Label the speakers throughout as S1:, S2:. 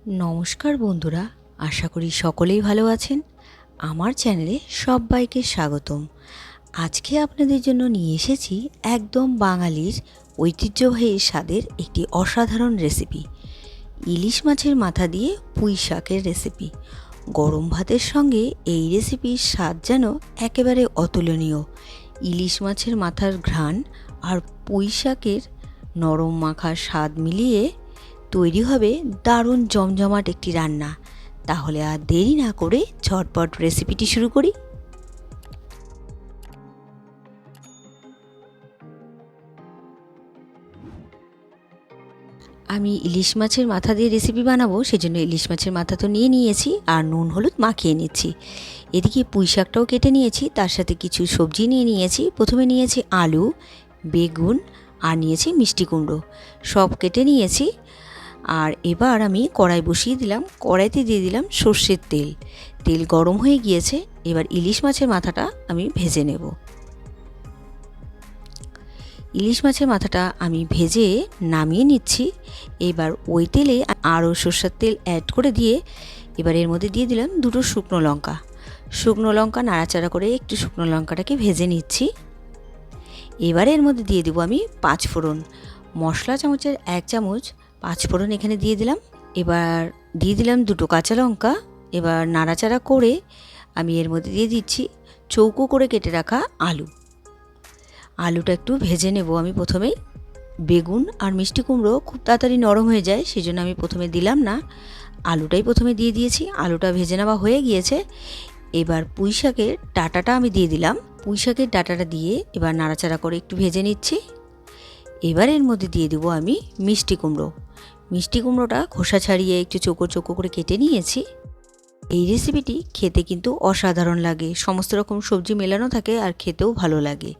S1: নমস্কার বন্ধুরা, আশা করি সকলেই ভালো আছেন। আমার চ্যানেলে সবাইকে স্বাগতম। আজকে আপনাদের জন্য নিয়ে এসেছি একদম বাঙালির ঐতিহ্যবাহী স্বাদের একটি অসাধারণ রেসিপি, ইলিশ মাছের মাথা দিয়ে পুঁই শাকের রেসিপি। গরম ভাতের সঙ্গে এই রেসিপির স্বাদ যেন একেবারে অতুলনীয়। ইলিশ মাছের মাথার ঘ্রাণ আর পুঁই শাকের নরম মাখার স্বাদ মিলিয়ে তৈরি হবে দারুণ জমজমাট একটি রান্না। তাহলে আর দেরি না করে ঝটপট রেসিপিটি শুরু করি। আমি ইলিশ মাছের মাথা দিয়ে রেসিপি বানাবো, সেজন্য ইলিশ মাছের মাথা তো নিয়ে নিয়েছি আর নুন হলুদ মাখিয়ে নিচ্ছি। এদিকে পুঁই শাকটাও কেটে নিয়েছি, তার সাথে কিছু সবজি নিয়ে নিয়েছি। প্রথমে নিয়েছি আলু, বেগুন আর নিয়েছি মিষ্টি কুমড়ো, সব কেটে নিয়েছি। আর এবার আমি কড়াই বসিয়ে দিলাম, কড়াইতে দিয়ে দিলাম সর্ষের তেল। তেল গরম হয়ে গিয়েছে, এবার ইলিশ মাছের মাথাটা আমি ভেজে নেব। ইলিশ মাছের মাথাটা আমি ভেজে নামিয়ে নিচ্ছি। এবার ওই তেলে আরও সর্ষের তেল অ্যাড করে দিয়ে এবার এর মধ্যে দিয়ে দিলাম দুটো শুকনো লঙ্কা। শুকনো লঙ্কা নাড়াচাড়া করে একটু শুকনো লঙ্কাটাকে ভেজে নিচ্ছি। এবার এর মধ্যে দিয়ে দেবো আমি 5 ফোড়ন। মশলা চামচের 1 চামচ 5 ফোড়ন এখানে দিয়ে দিলাম। এবার দিয়ে দিলাম দুটো কাঁচা লঙ্কা। এবার নাড়াচাড়া করে আমি এর মধ্যে দিয়ে দিচ্ছি চৌকো করে কেটে রাখা আলু। আলুটা একটু ভেজে নেব আমি প্রথমেই। বেগুন আর মিষ্টি কুমড়ো খুব তাড়াতাড়ি নরম হয়ে যায়, সেই জন্য আমি প্রথমে দিলাম না, আলুটাই প্রথমে দিয়ে দিয়েছি। আলুটা ভেজে নেওয়া হয়ে গিয়েছে। এবার পুঁই শাকের ডাঁটাটা আমি দিয়ে দিলাম। পুঁই শাকের ডাঁটাটা দিয়ে এবার নাড়াচাড়া করে একটু ভেজে নিচ্ছি। এবার এর মধ্যে দিয়ে দেবো আমি মিষ্টি কুমড়ো। মিষ্টি কুমড়োটা খোসা ছাড়িয়ে একটু চৌকো চৌকো করে কেটে নিয়েছি। এই রেসিপিটি খেতে কিন্তু অসাধারণ লাগে, সমস্ত রকম সবজি মেলানো থাকে আর খেতেও ভালো লাগে।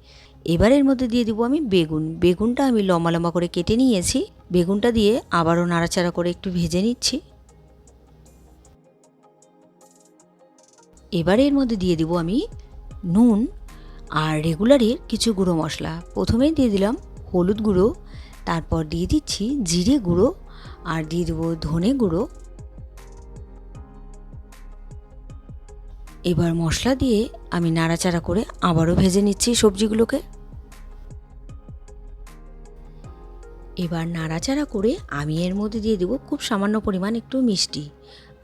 S1: এবার এর মধ্যে দিয়ে দেবো আমি বেগুন। বেগুনটা আমি লম্বা লম্বা করে কেটে নিয়েছি। বেগুনটা দিয়ে আবারও নাড়াচাড়া করে একটু ভেজে নিচ্ছি। এবার এর মধ্যে দিয়ে দেবো আমি নুন আর রেগুলারের কিছু গুঁড়ো মশলা। প্রথমেই দিয়ে দিলাম হলুদ গুঁড়ো, তারপর দিয়ে দিচ্ছি জিরে গুঁড়ো আর দিয়ে দেবো ধনে গুঁড়ো। এবার মশলা দিয়ে আমি নাড়াচাড়া করে আবারও ভেজে নিচ্ছি সবজিগুলোকে। এবার নাড়াচাড়া করে আমি এর মধ্যে দিয়ে দেবো খুব সামান্য পরিমাণ একটু মিষ্টি।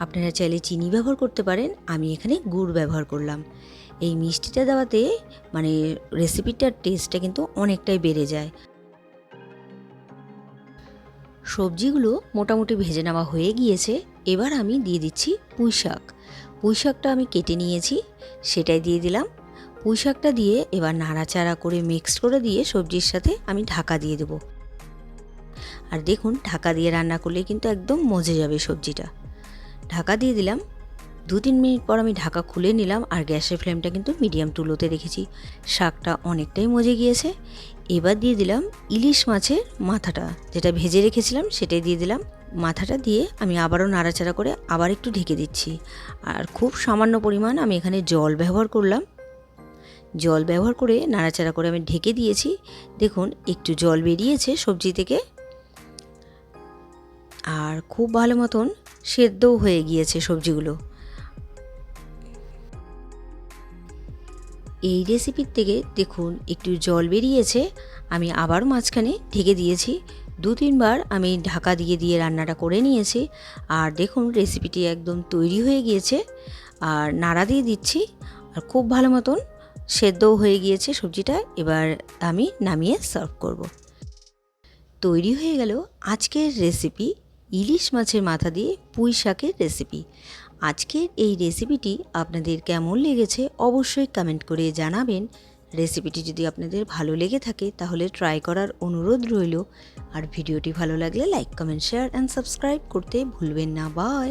S1: আপনারা চাইলে চিনি ব্যবহার করতে পারেন, আমি এখানে গুড় ব্যবহার করলাম। এই মিষ্টিটা দেওয়াতে মানে রেসিপিটার টেস্টটা কিন্তু অনেকটাই বেড়ে যায়। সবজিগুলো মোটামুটি ভেজে নেওয়া হয়ে গিয়েছে। এবার আমি দিয়ে দিচ্ছি পুঁই শাক। পুঁই শাকটা আমি কেটে নিয়েছি, সেটাই দিয়ে দিলাম। পুঁই শাকটা দিয়ে এবার নাড়াচাড়া করে মিক্সড করে দিয়ে সবজির সাথে আমি ঢাকা দিয়ে দেবো। আর দেখুন, ঢাকা দিয়ে রান্না করলে কিন্তু একদম মজে যাবে সবজিটা। ঢাকা দিয়ে দিলাম। 2-3 মিনিট পর আমি ঢাকা খুলে নিলাম আর গ্যাসের ফ্লেমটা কিন্তু মিডিয়াম টু লোতে রেখেছি। শাকটা অনেকটাই মজে গিয়েছে। এবার দিয়ে দিলাম ইলিশ মাছের মাথাটা, যেটা ভেজে রেখেছিলাম সেটাই দিয়ে দিলাম। মাথাটা দিয়ে আমি আবারও নাড়াচাড়া করে আবার একটু ঢেকে দিচ্ছি। আর খুব সামান্য পরিমাণ আমি এখানে জল ব্যবহার করলাম। জল ব্যবহার করে নাড়াচাড়া করে আমি ঢেকে দিয়েছি। দেখুন, একটু জল বেরিয়েছে সবজি থেকে আর খুব ভালো মতন সেদ্ধও হয়ে গিয়েছে সবজিগুলো। এই রেসিপির থেকে দেখুন একটু জল বেরিয়েছে। আমি আবার মাঝখানে ঢেকে দিয়েছি। 2-3 বার আমি ঢাকা দিয়ে দিয়ে রান্নাটা করে নিয়েছি। আর দেখুন রেসিপিটি একদম তৈরি হয়ে গিয়েছে। আর নাড়া দিয়ে দিচ্ছি আর খুব ভালো মতন সেদ্ধও হয়ে গিয়েছে সবজিটা। এবার আমি নামিয়ে সার্ভ করব। তৈরি হয়ে গেল আজকের রেসিপি, ইলিশ মাছের মাথা দিয়ে পুঁই শাকের রেসিপি। আজকের এই রেসিপিটি আপনাদের কেমন লেগেছে অবশ্যই কমেন্ট করে জানাবেন। রেসিপিটি যদি আপনাদের ভালো লেগে থাকে তাহলে ট্রাই করার অনুরোধ রইল। আর ভিডিওটি ভালো লাগলে like, comment, share and subscribe করতে ভুলবেন না। বাই।